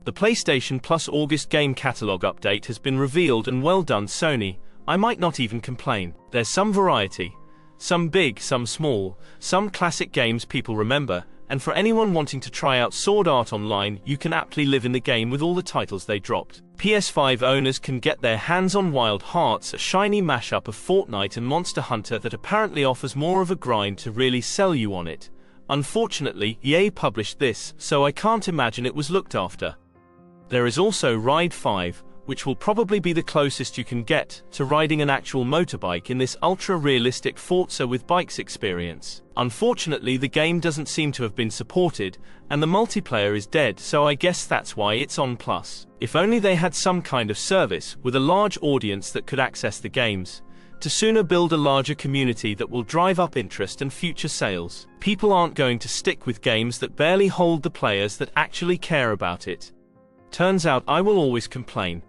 The PlayStation Plus August game catalog update has been revealed, and well done Sony, I might not even complain. There's some variety. Some big, some small, some classic games people remember, and for anyone wanting to try out Sword Art Online, you can aptly live in the game with all the titles they dropped. PS5 owners can get their hands on Wild Hearts, a shiny mashup of Fortnite and Monster Hunter that apparently offers more of a grind to really sell you on it. Unfortunately, EA published this, so I can't imagine it was looked after. There is also Ride 5, which will probably be the closest you can get to riding an actual motorbike in this ultra-realistic Forza with bikes experience. Unfortunately, the game doesn't seem to have been supported, and the multiplayer is dead, so I guess that's why it's on Plus. If only they had some kind of service with a large audience that could access the games, to sooner build a larger community that will drive up interest and future sales. People aren't going to stick with games that barely hold the players that actually care about it. Turns out I will always complain.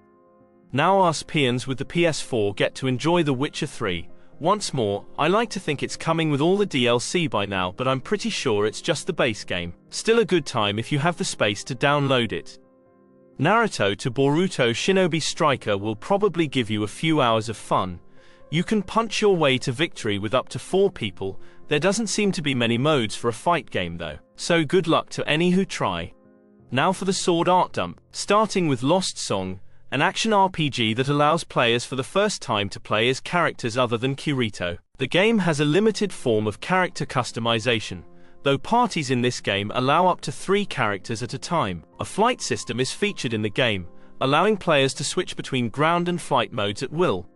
Now us peons with the PS4 get to enjoy The Witcher 3. Once more, I like to think it's coming with all the DLC by now, but I'm pretty sure it's just the base game. Still a good time if you have the space to download it. Naruto to Boruto Shinobi Striker will probably give you a few hours of fun. You can punch your way to victory with up to 4 people. There doesn't seem to be many modes for a fight game though, so good luck to any who try. Now for the Sword Art dump, starting with Lost Song, an action RPG that allows players for the first time to play as characters other than Kirito. The game has a limited form of character customization, though parties in this game allow up to 3 characters at a time. A flight system is featured in the game, allowing players to switch between ground and flight modes at will.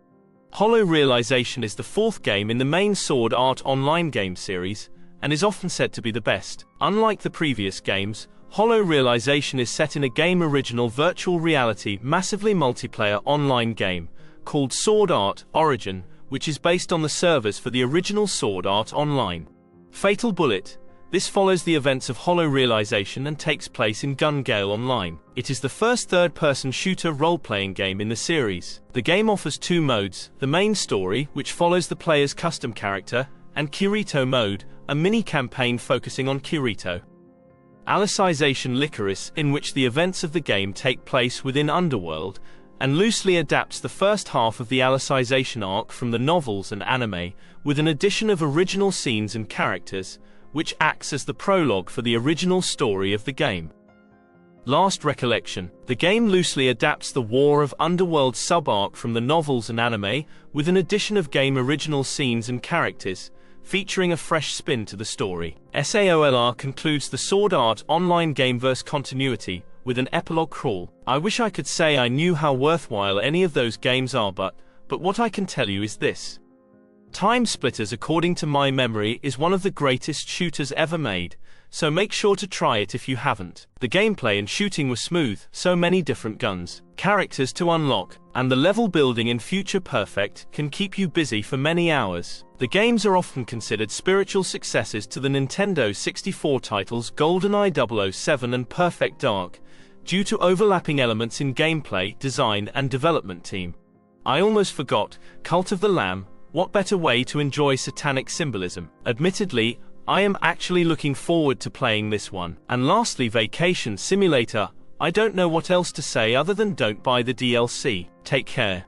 Hollow Realization is the 4th game in the main Sword Art Online game series, and is often said to be the best. Unlike the previous games, Hollow Realization is set in a game original virtual reality massively multiplayer online game called Sword Art Origin, which is based on the servers for the original Sword Art Online. Fatal Bullet. This follows the events of Hollow Realization and takes place in Gun Gale Online. It is the first third-person shooter role-playing game in the series. The game offers 2 modes, the main story, which follows the player's custom character, and Kirito mode, a mini-campaign focusing on Kirito. Alicization Lycoris, in which the events of the game take place within Underworld, and loosely adapts the first half of the Alicization arc from the novels and anime, with an addition of original scenes and characters, which acts as the prologue for the original story of the game. Last Recollection. The game loosely adapts the War of Underworld sub-arc from the novels and anime, with an addition of game original scenes and characters, featuring a fresh spin to the story. SAOLR concludes the Sword Art Online gameverse continuity with an epilogue crawl. I wish I could say I knew how worthwhile any of those games are, but what I can tell you is this. Time Splitters, according to my memory, is one of the greatest shooters ever made, so make sure to try it if you haven't. The gameplay and shooting were smooth, so many different guns, characters to unlock, and the level building in future perfect can keep you busy for many hours. The games are often considered spiritual successors to the Nintendo 64 titles GoldenEye 007 and Perfect Dark, due to overlapping elements in gameplay, design, and development team. I almost forgot, Cult of the Lamb. What better way to enjoy satanic symbolism? Admittedly, I am actually looking forward to playing this one. And lastly, Vacation Simulator. I don't know what else to say other than don't buy the DLC. Take care.